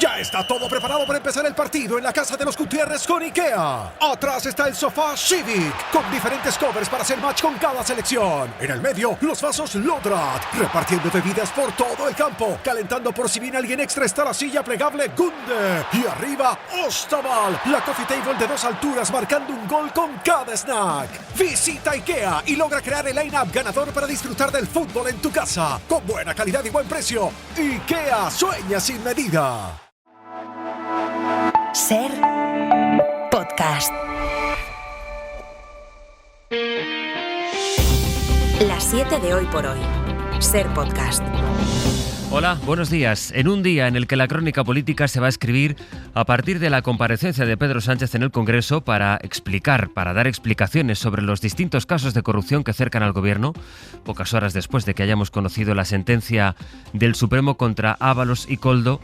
Ya está todo preparado para empezar el partido en la casa de los Gutiérrez con IKEA. Atrás está el sofá Civic, con diferentes covers para hacer match con cada selección. En el medio, los vasos Lodrat, repartiendo bebidas por todo el campo. Calentando por si viene alguien extra está la silla plegable Gunde. Y arriba, Ostaval, la coffee table de 2 alturas marcando un gol con cada snack. Visita IKEA y logra crear el line-up ganador para disfrutar del fútbol en tu casa. Con buena calidad y buen precio. IKEA, sueña sin medida. Ser podcast. Las 7 de hoy por hoy. Ser podcast. Hola, buenos días. En un día en el que la crónica política se va a escribir a partir de la comparecencia de Pedro Sánchez en el Congreso para dar explicaciones sobre los distintos casos de corrupción que cercan al gobierno, pocas horas después de que hayamos conocido la sentencia del Supremo contra Ábalos y Koldo.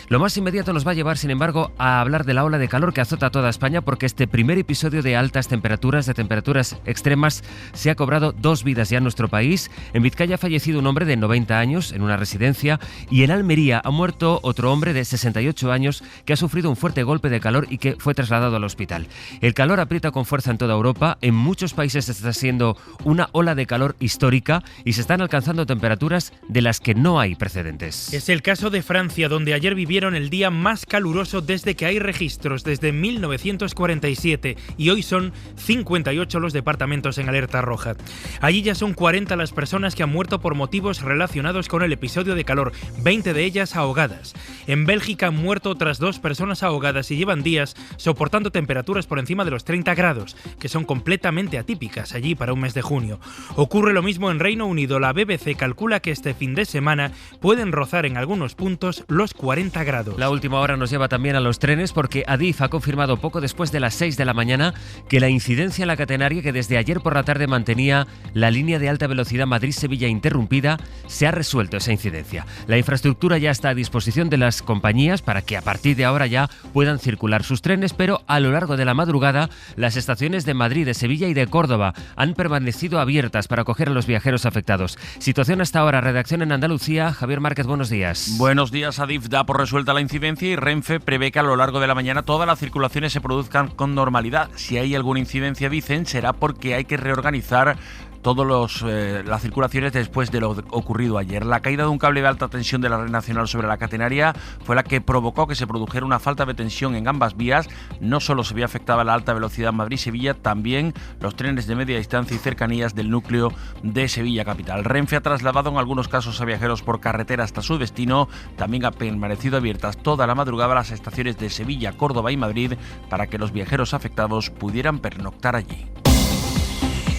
Lo más inmediato nos va a llevar, sin embargo, a hablar de la ola de calor que azota a toda España, porque este primer episodio de altas temperaturas, de temperaturas extremas, se ha cobrado 2 vidas ya en nuestro país. En Vizcaya ha fallecido un hombre de 90 años en una residencia y en Almería ha muerto otro hombre de 68 años que ha sufrido un fuerte golpe de calor y que fue trasladado al hospital. El calor aprieta con fuerza en toda Europa. En muchos países está siendo una ola de calor histórica y se están alcanzando temperaturas de las que no hay precedentes. Es el caso de Francia, donde ayer vivieron el día más caluroso desde que hay registros, desde 1947, y hoy son 58 los departamentos en alerta roja. Allí ya son 40 las personas que han muerto por motivos relacionados con el episodio de calor, 20 de ellas ahogadas. En Bélgica han muerto otras 2 personas ahogadas y llevan días soportando temperaturas por encima de los 30 grados, que son completamente atípicas allí para un mes de junio. Ocurre lo mismo en Reino Unido. La BBC calcula que este fin de semana pueden rozar en algunos puntos los 40 grados. La última hora nos lleva también a los trenes, porque Adif ha confirmado poco después de las 6 de la mañana que la incidencia en la catenaria, que desde ayer por la tarde mantenía la línea de alta velocidad Madrid-Sevilla interrumpida, se ha resuelto esa incidencia. La infraestructura ya está a disposición de las compañías para que a partir de ahora ya puedan circular sus trenes, pero a lo largo de la madrugada las estaciones de Madrid, de Sevilla y de Córdoba han permanecido abiertas para acoger a los viajeros afectados. Situación hasta ahora. Redacción en Andalucía. Javier Márquez, buenos días. Buenos días. Adif da por resuelta la incidencia y Renfe prevé que a lo largo de la mañana todas las circulaciones se produzcan con normalidad. Si hay alguna incidencia, dicen, será porque hay que reorganizar todas las circulaciones después de lo ocurrido ayer. La caída de un cable de alta tensión de la red nacional sobre la catenaria fue la que provocó que se produjera una falta de tensión en ambas vías. No solo se vio afectada la alta velocidad Madrid-Sevilla, también los trenes de media distancia y cercanías del núcleo de Sevilla capital. Renfe ha trasladado en algunos casos a viajeros por carretera hasta su destino. También ha permanecido abiertas toda la madrugada las estaciones de Sevilla, Córdoba y Madrid para que los viajeros afectados pudieran pernoctar allí.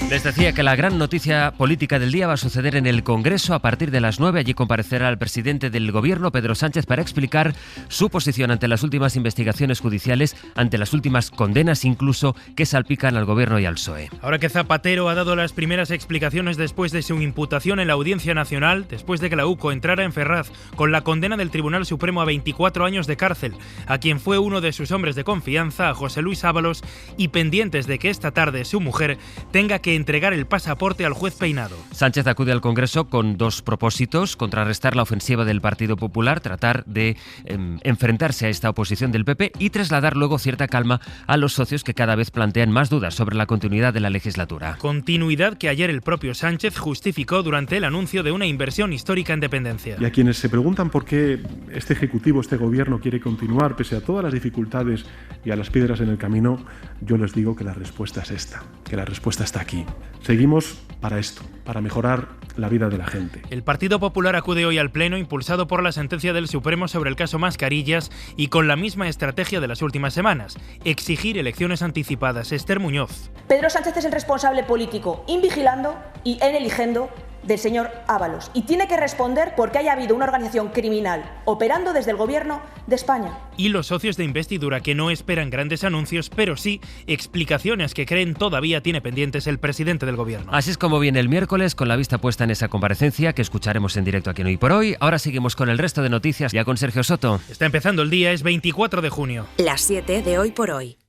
Les decía que la gran noticia política del día va a suceder en el Congreso a partir de las 9. Allí comparecerá el presidente del Gobierno, Pedro Sánchez, para explicar su posición ante las últimas investigaciones judiciales, ante las últimas condenas incluso que salpican al Gobierno y al PSOE. Ahora que Zapatero ha dado las primeras explicaciones después de su imputación en la Audiencia Nacional, después de que la UCO entrara en Ferraz con la condena del Tribunal Supremo a 24 años de cárcel, a quien fue uno de sus hombres de confianza, a José Luis Ábalos, y pendientes de que esta tarde su mujer tenga que entregar el pasaporte al juez Peinado. Sánchez acude al Congreso con 2 propósitos: contrarrestar la ofensiva del Partido Popular, tratar de enfrentarse a esta oposición del PP y trasladar luego cierta calma a los socios que cada vez plantean más dudas sobre la continuidad de la legislatura. Continuidad que ayer el propio Sánchez justificó durante el anuncio de una inversión histórica en dependencia. Y a quienes se preguntan por qué este Ejecutivo, este Gobierno quiere continuar pese a todas las dificultades y a las piedras en el camino, yo les digo que la respuesta es esta, que la respuesta está aquí. Seguimos para esto, para mejorar la vida de la gente. El Partido Popular acude hoy al Pleno impulsado por la sentencia del Supremo sobre el caso Mascarillas y con la misma estrategia de las últimas semanas: exigir elecciones anticipadas. Esther Muñoz. Pedro Sánchez es el responsable político invigilando y en eligiendo del señor Ábalos y tiene que responder porque haya habido una organización criminal operando desde el Gobierno de España. Y los socios de investidura, que no esperan grandes anuncios, pero sí explicaciones que creen todavía tiene pendientes el presidente del Gobierno. Así es como viene el miércoles, con la vista puesta en esa comparecencia que escucharemos en directo aquí en Hoy por Hoy. Ahora seguimos con el resto de noticias, ya con Sergio Soto. Está empezando el día, es 24 de junio. Las 7 de Hoy por Hoy.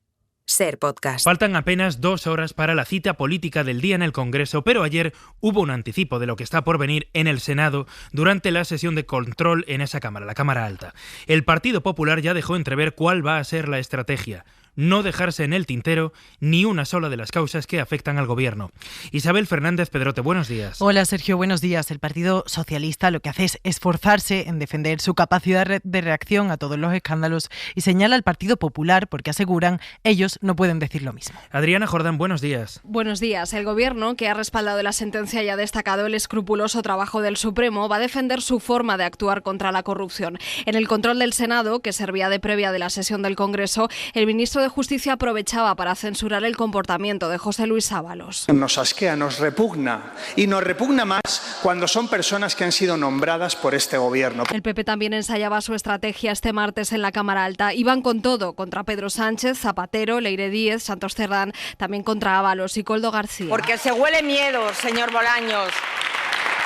Ser Podcast. Faltan apenas 2 horas para la cita política del día en el Congreso, pero ayer hubo un anticipo de lo que está por venir en el Senado durante la sesión de control en esa Cámara, la Cámara Alta. El Partido Popular ya dejó entrever cuál va a ser la estrategia: no dejarse en el tintero ni una sola de las causas que afectan al gobierno. Isabel Fernández Pedrote, buenos días. Hola Sergio, buenos días. El Partido Socialista lo que hace es esforzarse en defender su capacidad de reacción a todos los escándalos y señala al Partido Popular porque aseguran ellos no pueden decir lo mismo. Adriana Jordán, buenos días. Buenos días. El Gobierno, que ha respaldado la sentencia y ha destacado el escrupuloso trabajo del Supremo, va a defender su forma de actuar contra la corrupción. En el control del Senado, que servía de previa de la sesión del Congreso, el ministro de Justicia aprovechaba para censurar el comportamiento de José Luis Ábalos. Nos asquea, nos repugna, y nos repugna más cuando son personas que han sido nombradas por este gobierno. El PP también ensayaba su estrategia este martes en la Cámara Alta. Iban con todo, contra Pedro Sánchez, Zapatero, Leire Díez, Santos Cerdán, también contra Ábalos y Koldo García. Porque se huele miedo, señor Bolaños.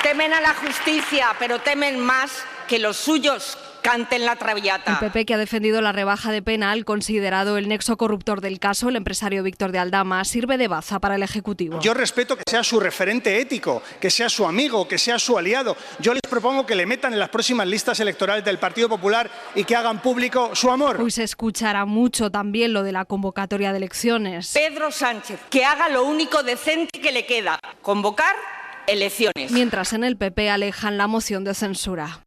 Temen a la justicia, pero temen más que los suyos canten la traviata. El PP, que ha defendido la rebaja de pena al considerado el nexo corruptor del caso, el empresario Víctor de Aldama, sirve de baza para el Ejecutivo. Yo respeto que sea su referente ético, que sea su amigo, que sea su aliado. Yo les propongo que le metan en las próximas listas electorales del Partido Popular y que hagan público su amor. Hoy se escuchará mucho también lo de la convocatoria de elecciones. Pedro Sánchez, que haga lo único decente que le queda: convocar elecciones. Mientras en el PP alejan la moción de censura.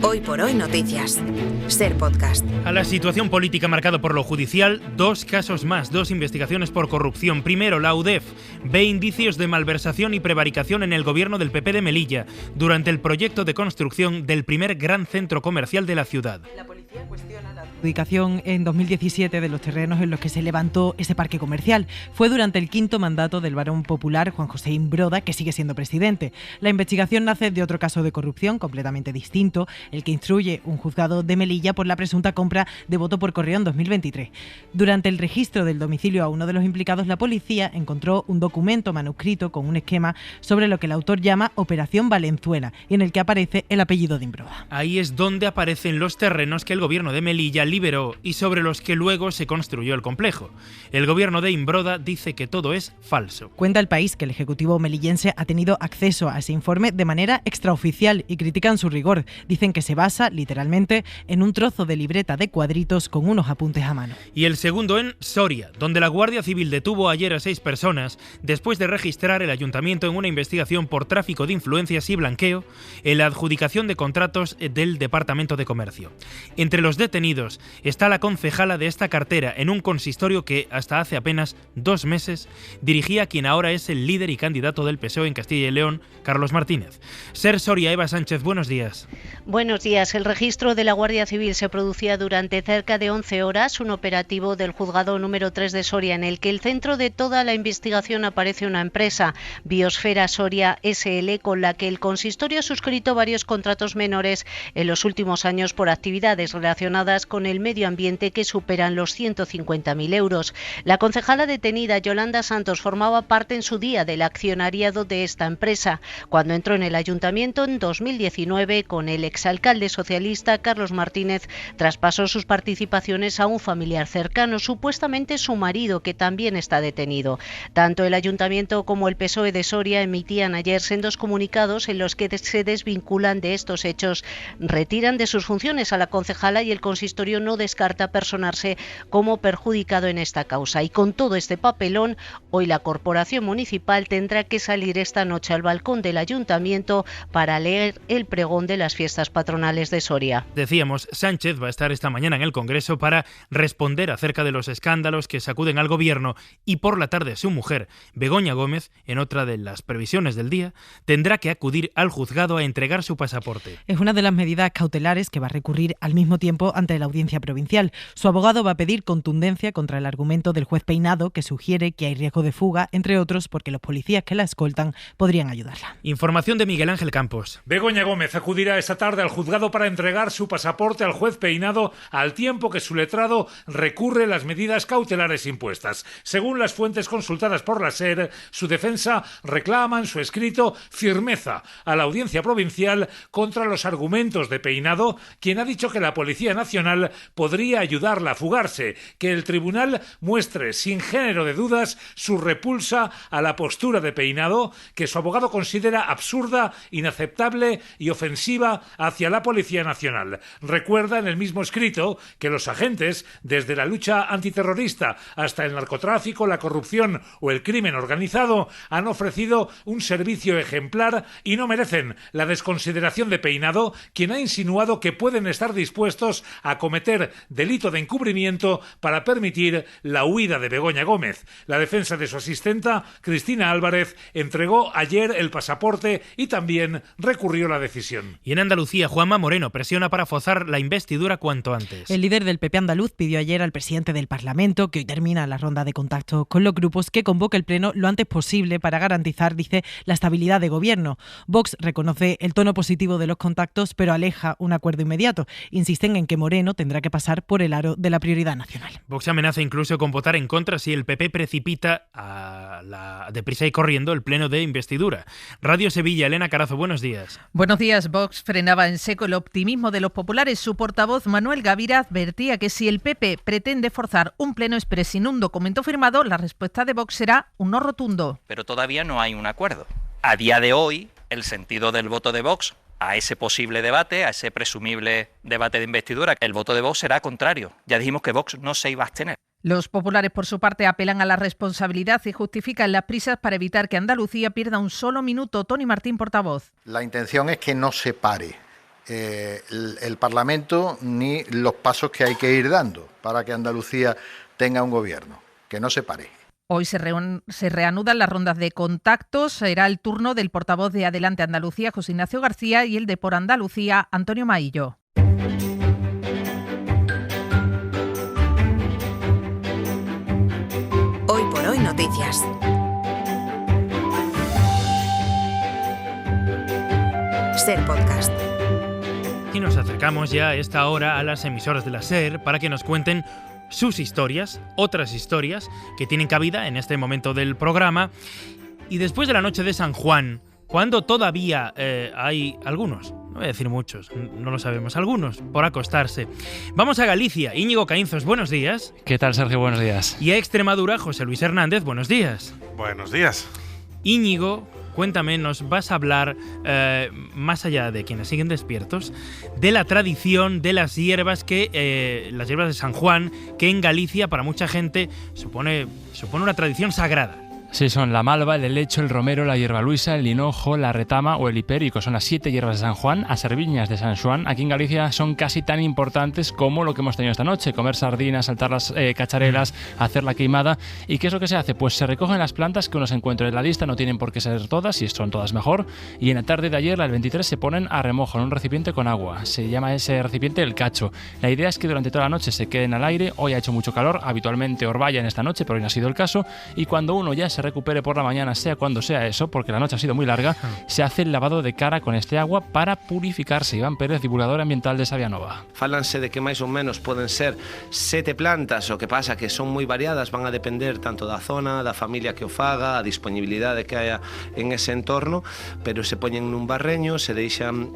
Hoy por hoy noticias. Ser Podcast. A la situación política marcada por lo judicial, 2 casos más, 2 investigaciones por corrupción. Primero, la UDEF ve indicios de malversación y prevaricación en el gobierno del PP de Melilla durante el proyecto de construcción del primer gran centro comercial de la ciudad. La policía cuestiona la adjudicación en 2017 de los terrenos en los que se levantó ese parque comercial. Fue durante el 5º mandato del varón popular Juan José Imbroda, que sigue siendo presidente. La investigación nace de otro caso de corrupción completamente distinto, el que instruye un juzgado de Melilla por la presunta compra de voto por correo en 2023. Durante el registro del domicilio a uno de los implicados, la policía encontró un documento manuscrito con un esquema sobre lo que el autor llama Operación Valenzuela y en el que aparece el apellido de Imbroda. Ahí es donde aparecen los terrenos que el gobierno de Melilla liberó y sobre los que luego se construyó el complejo. El gobierno de Imbroda dice que todo es falso. Cuenta El País que el Ejecutivo melillense ha tenido acceso a ese informe de manera extraoficial y critican su rigor. Dicen que se basa, literalmente, en un trozo de libreta de cuadritos con unos apuntes a mano. Y el segundo en Soria, donde la Guardia Civil detuvo ayer a 6 personas después de registrar el ayuntamiento en una investigación por tráfico de influencias y blanqueo en la adjudicación de contratos del Departamento de Comercio. Entre los detenidos está la concejala de esta cartera en un consistorio que hasta hace apenas 2 meses dirigía quien ahora es el líder y candidato del PSOE en Castilla y León, Carlos Martínez. Ser Soria, Eva Sánchez, buenos días. Buenos días. El registro de la Guardia Civil se producía durante cerca de 11 horas, un operativo del juzgado número 3 de Soria, en el que el centro de toda la investigación aparece una empresa, Biosfera Soria SL, con la que el consistorio ha suscrito varios contratos menores en los últimos años por actividades relacionadas con el medio ambiente que superan los 150.000 euros. La concejala detenida, Yolanda Santos, formaba parte en su día del accionariado de esta empresa, cuando entró en el ayuntamiento en 2019 con el exalcalde socialista Carlos Martínez. Traspasó sus participaciones a un familiar cercano, supuestamente su marido, que también está detenido. Tanto el ayuntamiento como el PSOE de Soria emitían ayer sendos comunicados en los que se desvinculan de estos hechos, retiran de sus funciones a la concejala y el consistorio no descarta personarse como perjudicado en esta causa. Y con todo este papelón, hoy la corporación municipal tendrá que salir esta noche al balcón del ayuntamiento para leer el pregón de las fiestas patronales de Soria. Decíamos, Sánchez va a estar esta mañana en el Congreso para responder acerca de los escándalos que sacuden al gobierno y por la tarde su mujer, Begoña Gómez, en otra de las previsiones del día, tendrá que acudir al juzgado a entregar su pasaporte. Es una de las medidas cautelares que va a recurrir al mismo tiempo ante la Audiencia Provincial. Su abogado va a pedir contundencia contra el argumento del juez Peinado, que sugiere que hay riesgo de fuga, entre otros porque los policías que la escoltan podrían ayudarla. Información de Miguel Ángel Campos. Begoña Gómez acudirá esta tarde al juzgado para entregar su pasaporte al juez Peinado, al tiempo que su letrado recurre las medidas cautelares impuestas. Según las fuentes consultadas por la SER, su defensa reclama en su escrito firmeza a la Audiencia Provincial contra los argumentos de Peinado, quien ha dicho que la Policía Policía Nacional podría ayudarla a fugarse, que el tribunal muestre sin género de dudas su repulsa a la postura de Peinado, que su abogado considera absurda, inaceptable y ofensiva hacia la Policía Nacional. Recuerda en el mismo escrito que los agentes, desde la lucha antiterrorista hasta el narcotráfico, la corrupción o el crimen organizado, han ofrecido un servicio ejemplar y no merecen la desconsideración de Peinado, quien ha insinuado que pueden estar dispuestos a cometer delito de encubrimiento para permitir la huida de Begoña Gómez. La defensa de su asistenta, Cristina Álvarez, entregó ayer el pasaporte y también recurrió la decisión. Y en Andalucía, Juanma Moreno presiona para forzar la investidura cuanto antes. El líder del PP andaluz pidió ayer al presidente del Parlamento, que hoy termina la ronda de contacto con los grupos, que convoque el Pleno lo antes posible para garantizar, dice, la estabilidad de gobierno. Vox reconoce el tono positivo de los contactos, pero aleja un acuerdo inmediato. Insisten en que Moreno tendrá que pasar por el aro de la prioridad nacional. Vox amenaza incluso con votar en contra si el PP precipita deprisa y corriendo el pleno de investidura. Radio Sevilla, Elena Carazo, buenos días. Buenos días. Vox frenaba en seco el optimismo de los populares. Su portavoz, Manuel Gavira, advertía que si el PP pretende forzar un pleno exprés sin un documento firmado, la respuesta de Vox será un no rotundo. Pero todavía no hay un acuerdo. A día de hoy, el sentido del voto de Vox a ese posible debate, a ese presumible debate de investidura, el voto de Vox será contrario. Ya dijimos que Vox no se iba a abstener. Los populares, por su parte, apelan a la responsabilidad y justifican las prisas para evitar que Andalucía pierda un solo minuto. Tony Martín, portavoz. La intención es que no se pare el Parlamento ni los pasos que hay que ir dando para que Andalucía tenga un gobierno, que no se pare. Hoy se reanudan las rondas de contactos. Será el turno del portavoz de Adelante Andalucía, José Ignacio García, y el de Por Andalucía, Antonio Maillo. Hoy por hoy noticias. SER Podcast. Y nos acercamos ya a esta hora a las emisoras de la SER para que nos cuenten sus historias, otras historias que tienen cabida en este momento del programa. Y después de la noche de San Juan, cuando todavía hay algunos, no voy a decir muchos, no lo sabemos, algunos por acostarse, vamos a Galicia. Íñigo Caínzos, buenos días. ¿Qué tal, Sergio? Buenos días. Y a Extremadura, José Luis Hernández, buenos días. Buenos días. Íñigo, cuéntame, nos vas a hablar, más allá de quienes siguen despiertos, de la tradición de las hierbas las hierbas de San Juan, que en Galicia para mucha gente supone una tradición sagrada. Sí, son la malva, el helecho, el romero, la hierba luisa, el linojo, la retama o el hipérico. Son las 7 hierbas de San Juan, a serviñas de San Juan. Aquí en Galicia son casi tan importantes como lo que hemos tenido esta noche. Comer sardinas, saltar las cacharelas, hacer la queimada. ¿Y qué es lo que se hace? Pues se recogen las plantas que uno se encuentra en la lista, no tienen por qué ser todas, si son todas mejor. Y en la tarde de ayer, el 23, se ponen a remojo en un recipiente con agua. Se llama ese recipiente el cacho. La idea es que durante toda la noche se queden al aire. Hoy ha hecho mucho calor, habitualmente orvalla en esta noche, pero hoy no ha sido el caso. Y cuando uno ya se recupere por la mañana, sea cuando sea eso, porque la noche ha sido muy larga, se hace el lavado de cara con este agua para purificarse. Iván Pérez, divulgador ambiental de Sabianova. Fálanse de que máis ou menos poden ser 7 plantas, o que pasa que son moi variadas, van a depender tanto da zona, da familia que o faga, a disponibilidade que haya en ese entorno, pero se poñen nun barreño, se deixan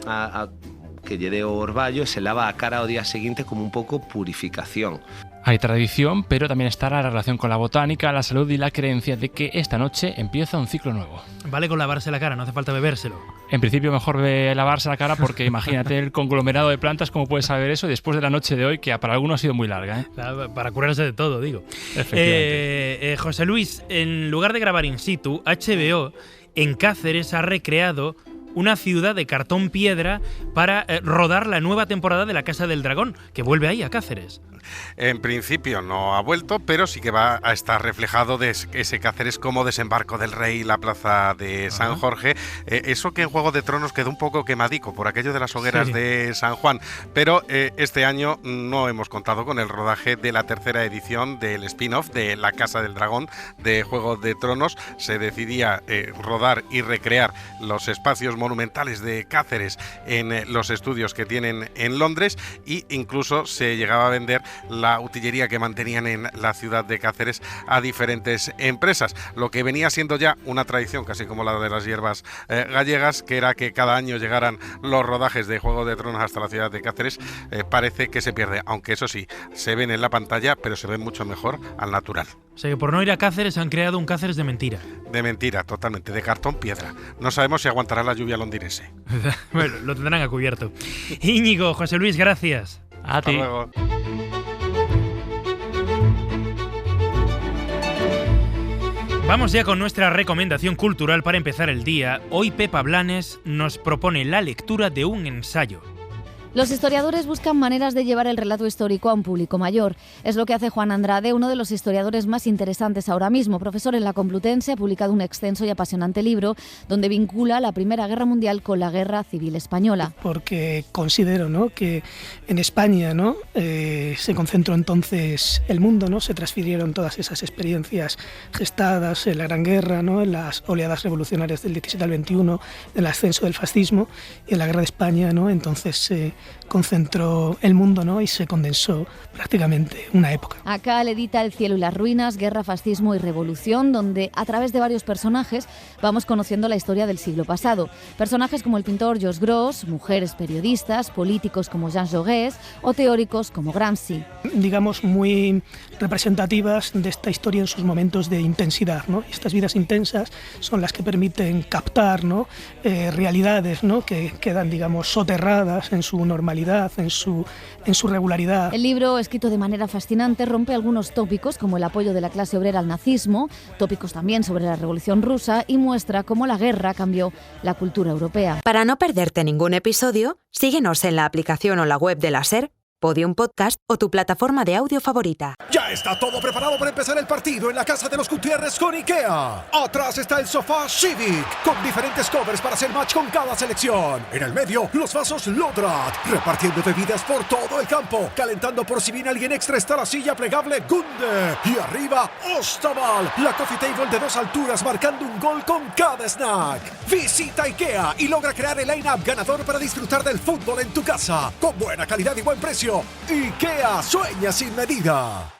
que lle dé o orballo e se lava a cara ao día seguinte como un pouco purificación. Hay tradición, pero también está la relación con la botánica, la salud y la creencia de que esta noche empieza un ciclo nuevo. Vale con lavarse la cara, no hace falta bebérselo. En principio mejor lavarse la cara porque imagínate el conglomerado de plantas, cómo puedes saber eso después de la noche de hoy, que para algunos ha sido muy larga, ¿eh? Para curarse de todo, digo. Efectivamente. José Luis, en lugar de grabar in situ, HBO en Cáceres ha recreado una ciudad de cartón piedra para rodar la nueva temporada de La Casa del Dragón, que vuelve ahí a Cáceres. En principio no ha vuelto, pero sí que va a estar reflejado de ese Cáceres como Desembarco del Rey, la plaza de San Jorge. Eso que en Juego de Tronos quedó un poco quemadico por aquello de las hogueras de San Juan, pero este año no hemos contado con el rodaje de la tercera edición del spin-off de La Casa del Dragón de Juego de Tronos. Se decidía rodar y recrear los espacios monumentales de Cáceres en los estudios que tienen en Londres, e incluso se llegaba a vender la utillería que mantenían en la ciudad de Cáceres a diferentes empresas, lo que venía siendo ya una tradición casi como la de las hierbas gallegas, que era que cada año llegaran los rodajes de Juego de Tronos hasta la ciudad de Cáceres. Parece que se pierde, aunque eso sí, se ven en la pantalla, pero se ven mucho mejor al natural. O sea que por no ir a Cáceres han creado un Cáceres de mentira. De mentira, totalmente, de cartón piedra. No sabemos si aguantará la lluvia londinense. Bueno, lo tendrán a cubierto. Íñigo, José Luis, gracias. A ti. Hasta luego. Vamos ya con nuestra recomendación cultural para empezar el día. Hoy Pepa Blanes nos propone la lectura de un ensayo. Los historiadores buscan maneras de llevar el relato histórico a un público mayor. Es lo que hace Juan Andrade, uno de los historiadores más interesantes ahora mismo. Profesor en la Complutense, ha publicado un extenso y apasionante libro donde vincula la Primera Guerra Mundial con la Guerra Civil Española. Porque considero, ¿no?, que en España, ¿no?, se concentró entonces el mundo, ¿no?, se transfirieron todas esas experiencias gestadas en la Gran Guerra, ¿no?, en las oleadas revolucionarias del 17 al 21, en el ascenso del fascismo, y en la Guerra de España, ¿no?, entonces se concentró el mundo, ¿no?, y se condensó prácticamente una época. Acá le edita El cielo y las ruinas, Guerra, fascismo y revolución, donde a través de varios personajes vamos conociendo la historia del siglo pasado. Personajes como el pintor Jos Gros, mujeres periodistas, políticos como Jean Jaurès o teóricos como Gramsci. Digamos, muy representativas de esta historia en sus momentos de intensidad, ¿no? Estas vidas intensas son las que permiten captar, ¿no?, realidades, ¿no?, que quedan, digamos, soterradas en su normalidad, en su regularidad. El libro, escrito de manera fascinante, rompe algunos tópicos como el apoyo de la clase obrera al nazismo, tópicos también sobre la Revolución Rusa, y muestra cómo la guerra cambió la cultura europea. Para no perderte ningún episodio, síguenos en la aplicación o la web de la SER, Podium Podcast o tu plataforma de audio favorita. Ya está todo preparado para empezar el partido en la casa de los Gutiérrez con IKEA. Atrás está el sofá Civic, con diferentes covers para hacer match con cada selección. En el medio, los vasos Lodrat, repartiendo bebidas por todo el campo. Calentando por si viene alguien extra está la silla plegable Gunde. Y arriba, Ostaval, la coffee table de 2 alturas marcando un gol con cada snack. Visita IKEA y logra crear el line-up ganador para disfrutar del fútbol en tu casa. Con buena calidad y buen precio. IKEA, sueña sin medida.